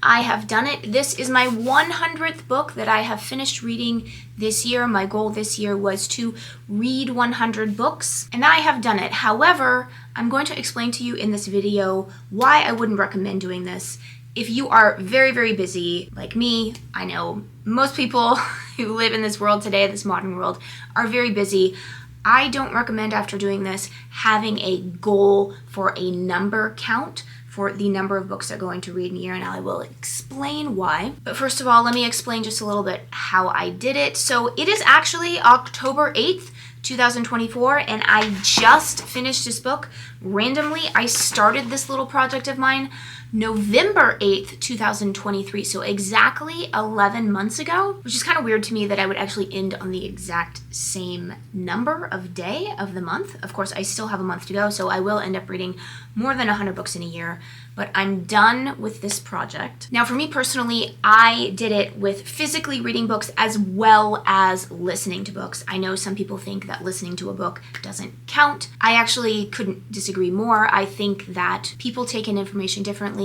I have done it. This is my 100th book that I have finished reading this year. My goal this year was to read 100 books, and I have done it. However, I'm going to explain to you in this video why I wouldn't recommend doing this. If you are very, very busy, like me, I know most people who live in this world today, this modern world, are very busy. I don't recommend after doing this having a goal for a number count for the number of books they're going to read in a year, and I will explain why. But first of all, let me explain just a little bit how I did it. So it is actually October 8th, 2024, and I just finished this book randomly. I started this little project of mine November 8th, 2023, so exactly 11 months ago, which is kind of weird to me that I would actually end on the exact same number of day of the month. Of course, I still have a month to go, so I will end up reading more than 100 books in a year, but I'm done with this project. Now, for me personally, I did it with physically reading books as well as listening to books. I know some people think that listening to a book doesn't count. I actually couldn't disagree more. I think that people take in information differently,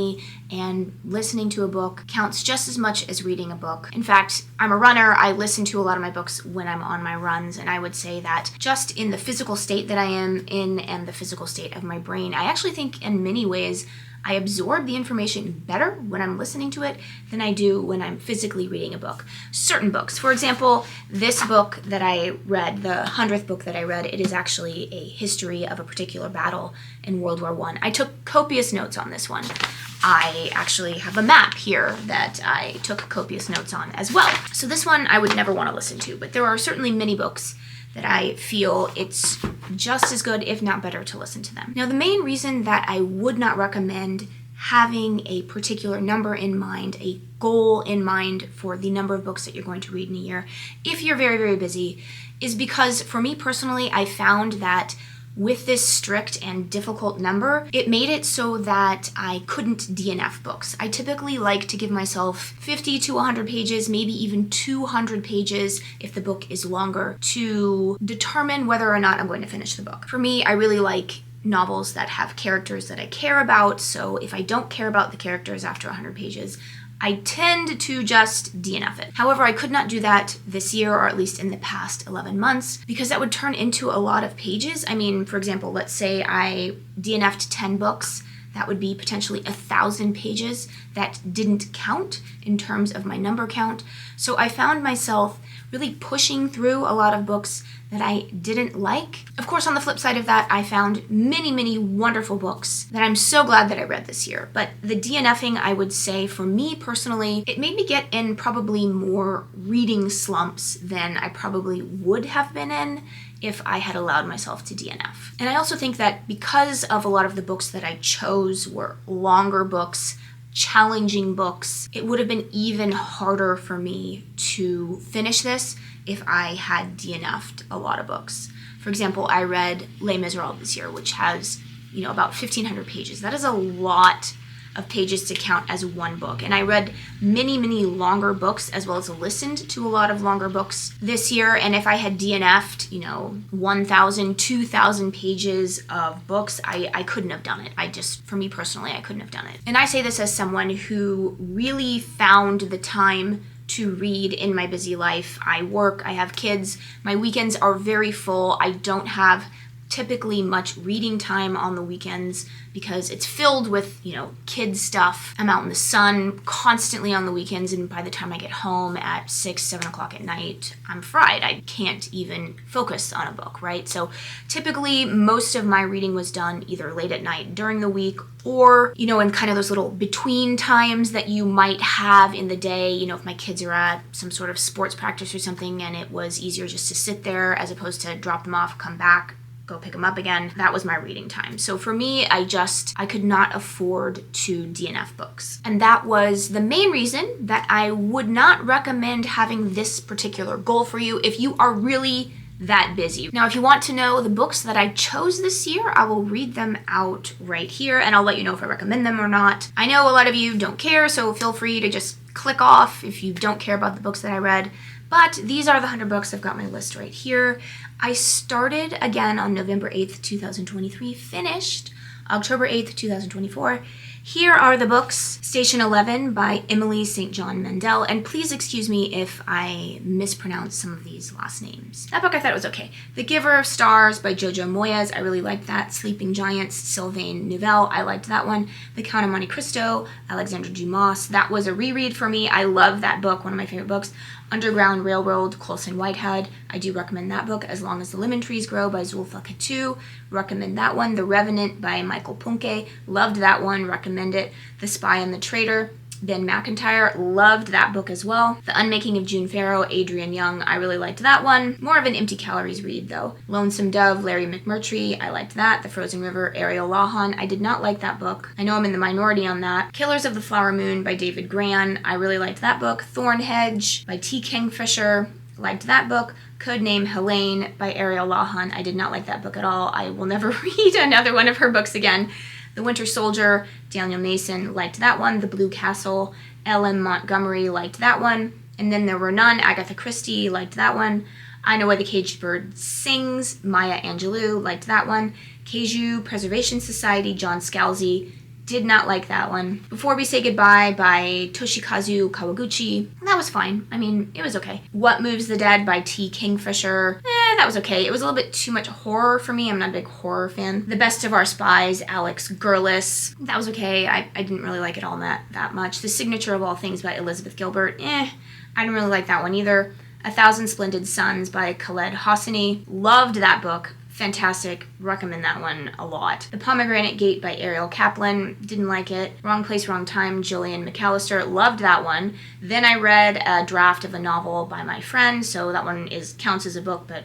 and listening to a book counts just as much as reading a book. In fact, I'm a runner. I listen to a lot of my books when I'm on my runs, and I would say that just in the physical state that I am in and the physical state of my brain, I actually think in many ways I absorb the information better when I'm listening to it than I do when I'm physically reading a book. Certain books. For example, this book that I read, the 100th book that I read, it is actually a history of a particular battle in World War I. I took copious notes on this one. I actually have a map here that I took copious notes on as well. So this one I would never want to listen to, but there are certainly many books that I feel it's just as good, if not better, to listen to them. Now, the main reason that I would not recommend having a particular number in mind, a goal in mind for the number of books that you're going to read in a year, if you're very, very busy, is because for me personally, I found that with this strict and difficult number, it made it so that I couldn't DNF books. I typically like to give myself 50 to 100 pages, maybe even 200 pages if the book is longer, to determine whether or not I'm going to finish the book. For me, I really like novels that have characters that I care about, so if I don't care about the characters after 100 pages, I tend to just DNF it. However, I could not do that this year, or at least in the past 11 months, because that would turn into a lot of pages. I mean, for example, let's say I DNF'd 10 books. That would be potentially 1,000 pages that didn't count in terms of my number count. So I found myself really pushing through a lot of books that I didn't like. Of course, on the flip side of that, I found many, many wonderful books that I'm so glad that I read this year. But the DNFing, I would say, for me personally, it made me get in probably more reading slumps than I probably would have been in if I had allowed myself to DNF. And I also think that because of a lot of the books that I chose were longer books, challenging books, it would have been even harder for me to finish this if I had DNF'd a lot of books. For example, I read Les Miserables this year, which has, about 1,500 pages. That is a lot of pages to count as one book. And I read many, many longer books, as well as listened to a lot of longer books this year. And if I had DNF'd, 1,000, 2,000 pages of books, I couldn't have done it. For me personally, I couldn't have done it. And I say this as someone who really found the time to read in my busy life. I work, I have kids, my weekends are very full. I don't have typically much reading time on the weekends because it's filled with, kids stuff. I'm out in the sun constantly on the weekends, and by the time I get home at 6, 7 o'clock at night, I'm fried. I can't even focus on a book, right? So typically most of my reading was done either late at night during the week or, in kind of those little between times that you might have in the day, if my kids are at some sort of sports practice or something and it was easier just to sit there as opposed to drop them off, come back, go pick them up again. That was my reading time. So for me, I could not afford to DNF books. And that was the main reason that I would not recommend having this particular goal for you if you are really that busy. Now, if you want to know the books that I chose this year, I will read them out right here and I'll let you know if I recommend them or not. I know a lot of you don't care, so feel free to just click off if you don't care about the books that I read. But these are the 100 books. I've got my list right here. I started again on November 8th, 2023, finished October 8th, 2024. Here are the books. Station 11 by Emily St. John Mandel, and please excuse me if I mispronounce some of these last names. That book I thought was okay. The Giver of Stars by Jojo Moyes, I really liked that. Sleeping Giants, Sylvain Neuvel, I liked that one. The Count of Monte Cristo, Alexandre Dumas, that was a reread for me. I love that book, one of my favorite books. Underground Railroad, Colson Whitehead, I do recommend that book. As Long as the Lemon Trees Grow by Zulfa Katu, recommend that one. The Revenant by Michael Punke, loved that one, recommend it. The Spy and the Traitor, Ben McIntyre, loved that book as well. The Unmaking of June Farrow, Adrian Young, I really liked that one. More of an Empty Calories read though. Lonesome Dove, Larry McMurtry, I liked that. The Frozen River, Ariel Lawhon, I did not like that book. I know I'm in the minority on that. Killers of the Flower Moon by David Gran, I really liked that book. Thorn Hedge by T. Kingfisher, liked that book. Codename Helene by Ariel Lawhon, I did not like that book at all. I will never read another one of her books again. The Winter Soldier, Daniel Mason, liked that one. The Blue Castle, L.M. Montgomery, liked that one. And then There Were None, Agatha Christie, liked that one. I Know Why the Caged Bird Sings, Maya Angelou, liked that one. Keiju Preservation Society, John Scalzi, did not like that one. Before We Say Goodbye by Toshikazu Kawaguchi, that was fine. I mean, it was okay. What Moves the Dead by T. Kingfisher, that was okay. It was a little bit too much horror for me. I'm not a big horror fan. The Best of Our Spies, Alex Gurlis, that was okay. I didn't really like it all that much. The Signature of All Things by Elizabeth Gilbert, I didn't really like that one either. A Thousand Splendid Suns by Khaled Hosseini, loved that book. Fantastic. Recommend that one a lot. The Pomegranate Gate by Ariel Kaplan. Didn't like it. Wrong Place, Wrong Time, Gillian McAllister. Loved that one. Then I read a draft of a novel by my friend, so that one counts as a book, but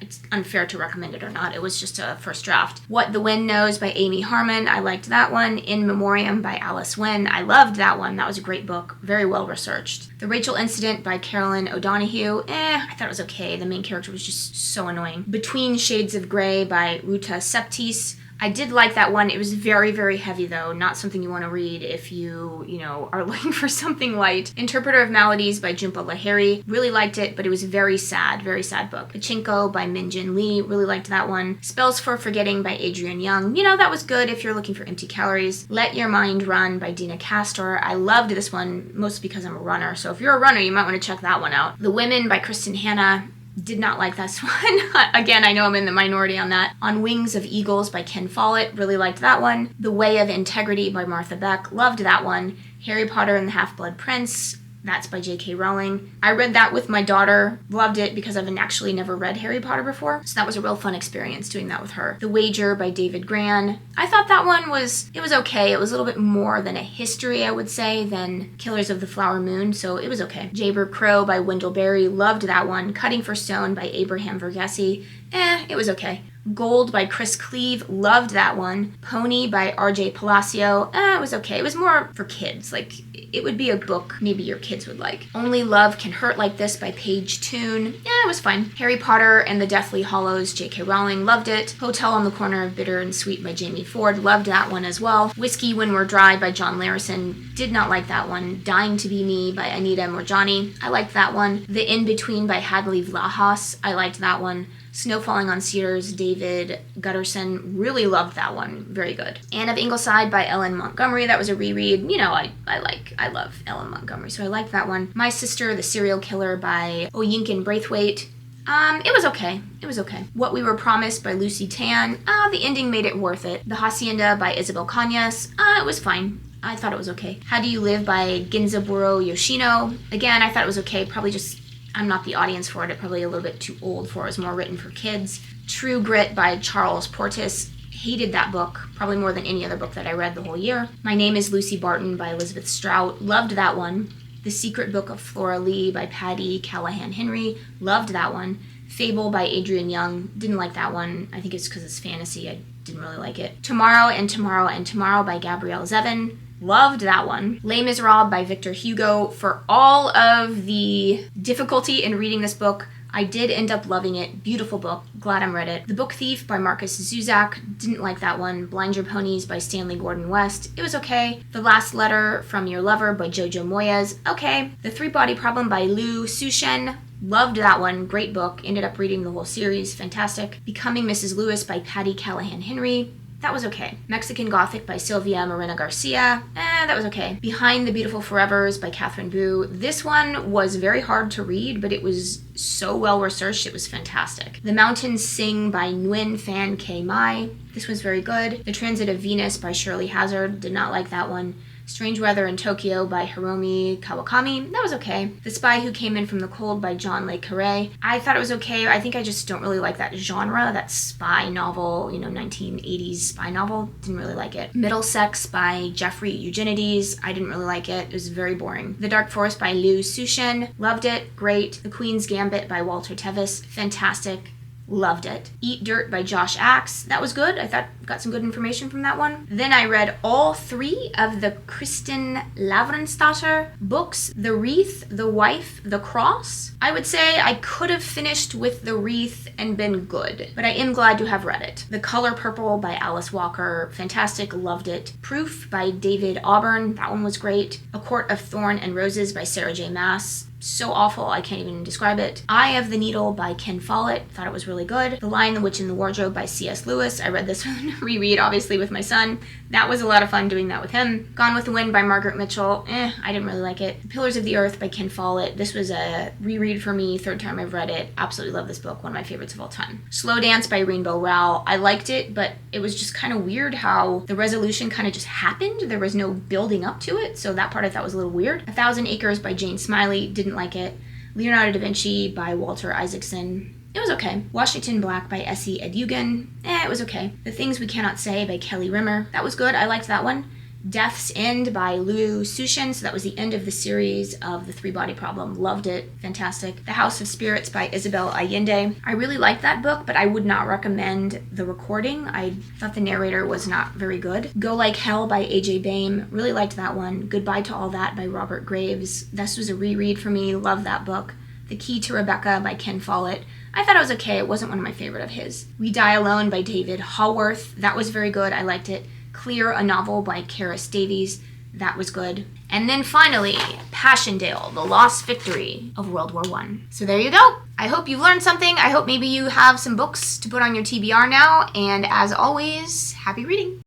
it's unfair to recommend it or not. It was just a first draft. What the Wind Knows by Amy Harmon. I liked that one. In Memoriam by Alice Wynne. I loved that one. That was a great book. Very well researched. The Rachel Incident by Carolyn O'Donoghue. I thought it was okay. The main character was just so annoying. Between Shades of Grey by Ruta Septis. I did like that one. It was very, very heavy though. Not something you want to read if you are looking for something light. Interpreter of Maladies by Jhumpa Lahiri. Really liked it, but it was very sad book. Pachinko by Min Jin Lee. Really liked that one. Spells for Forgetting by Adrian Young. That was good if you're looking for empty calories. Let Your Mind Run by Dina Castor. I loved this one, mostly because I'm a runner. So if you're a runner, you might want to check that one out. The Women by Kristen Hanna. Did not like this one. Again, I know I'm in the minority on that. On Wings of Eagles by Ken Follett. Really liked that one. The Way of Integrity by Martha Beck. Loved that one. Harry Potter and the Half-Blood Prince. That's by J.K. Rowling. I read that with my daughter. Loved it because I've actually never read Harry Potter before. So that was a real fun experience doing that with her. The Wager by David Gran. I thought that one was okay. It was a little bit more than a history, I would say, than Killers of the Flower Moon. So it was okay. Jayber Crow by Wendell Berry. Loved that one. Cutting for Stone by Abraham Verghese. It was okay. Gold by Chris Cleave, loved that one. Pony by R.J. Palacio, it was okay. It was more for kids, it would be a book maybe your kids would like. Only Love Can Hurt Like This by Paige Toon, it was fine. Harry Potter and the Deathly Hallows, J.K. Rowling, loved it. Hotel on the Corner of Bitter and Sweet by Jamie Ford, loved that one as well. Whiskey When We're Dry by John Larison, did not like that one. Dying to Be Me by Anita Morjani, I liked that one. The In Between by Hadley Vlahos, I liked that one. Snow Falling on Cedars, David Gutterson, really loved that one. Very good. Anne of Ingleside by Ellen Montgomery, that was a reread. I love Ellen Montgomery, so I liked that one. My Sister, the Serial Killer by Oyinkan Braithwaite. It was okay. It was okay. What We Were Promised by Lucy Tan. The ending made it worth it. The Hacienda by Isabel Cañas. It was fine. I thought it was okay. How Do You Live by Genzaburo Yoshino. Again, I thought it was okay. Probably just I'm not the audience for it. It's probably a little bit too old for it. It's more written for kids. True Grit by Charles Portis. Hated that book, probably more than any other book that I read the whole year. My Name is Lucy Barton by Elizabeth Strout. Loved that one. The Secret Book of Flora Lee by Patty Callahan Henry. Loved that one. Fable by Adrian Young. Didn't like that one. I think it's because it's fantasy. I didn't really like it. Tomorrow and Tomorrow and Tomorrow by Gabrielle Zevin. Loved that one. Les Miserables by Victor Hugo. For all of the difficulty in reading this book, I did end up loving it. Beautiful book. Glad I read it. The Book Thief by Marcus Zuzak. Didn't like that one. Blind Your Ponies by Stanley Gordon West. It was okay. The Last Letter from Your Lover by Jojo Moyes. Okay. The Three Body Problem by Liu Sushen. Loved that one. Great book. Ended up reading the whole series. Fantastic. Becoming Mrs. Lewis by Patty Callahan Henry. That was okay. Mexican Gothic by Sylvia Morena Garcia. That was okay. Behind the Beautiful Forevers by Catherine Boo. This one was very hard to read, but it was so well researched, it was fantastic. The Mountains Sing by Nguyen Phan K. Mai. This was very good. The Transit of Venus by Shirley Hazard. Did not like that one. Strange Weather in Tokyo by Hiromi Kawakami. That was okay. The Spy Who Came in from the Cold by John Le Carré. I thought it was okay. I think I just don't really like that genre, that spy novel, 1980s spy novel. Didn't really like it. Middlesex by Jeffrey Eugenides. I didn't really like it. It was very boring. The Dark Forest by Liu Cixin. Loved it. Great. The Queen's Gambit by Walter Tevis. Fantastic. Loved it. Eat Dirt by Josh Axe. That was good. I thought got some good information from that one. Then I read all 3 of the Kristin Lavransdatter books. The Wreath, The Wife, The Cross. I would say I could have finished with The Wreath and been good, but I am glad to have read it. The Color Purple by Alice Walker. Fantastic. Loved it. Proof by David Auburn. That one was great. A Court of Thorn and Roses by Sarah J. Maas. So awful, I can't even describe it. Eye of the Needle by Ken Follett. Thought it was really good. The Lion, the Witch, and the Wardrobe by C.S. Lewis. I read this one reread, obviously, with my son. That was a lot of fun doing that with him. Gone with the Wind by Margaret Mitchell. I didn't really like it. The Pillars of the Earth by Ken Follett. This was a reread for me, 3rd time I've read it. Absolutely love this book, one of my favorites of all time. Slow Dance by Rainbow Rowell. I liked it, but it was just kind of weird how the resolution kind of just happened. There was no building up to it, so that part I thought was a little weird. 1,000 Acres by Jane Smiley. Didn't like it. Leonardo da Vinci by Walter Isaacson. It was okay. Washington Black by Essie Edugan. It was okay. The Things We Cannot Say by Kelly Rimmer. That was good. I liked that one. Death's End by Liu Cixin. So that was the end of the series of The Three-Body Problem. Loved it. Fantastic. The House of Spirits by Isabel Allende. I really liked that book, but I would not recommend the recording. I thought the narrator was not very good. Go Like Hell by A.J. Baim. Really liked that one. Goodbye to All That by Robert Graves. This was a reread for me. Loved that book. The Key to Rebecca by Ken Follett. I thought it was okay. It wasn't one of my favorite of his. We Die Alone by David Haworth. That was very good. I liked it. Clear, a novel by Karis Davies. That was good. And then finally, Passchendaele, The Lost Victory of World War I. So there you go. I hope you've learned something. I hope maybe you have some books to put on your TBR now. And as always, happy reading.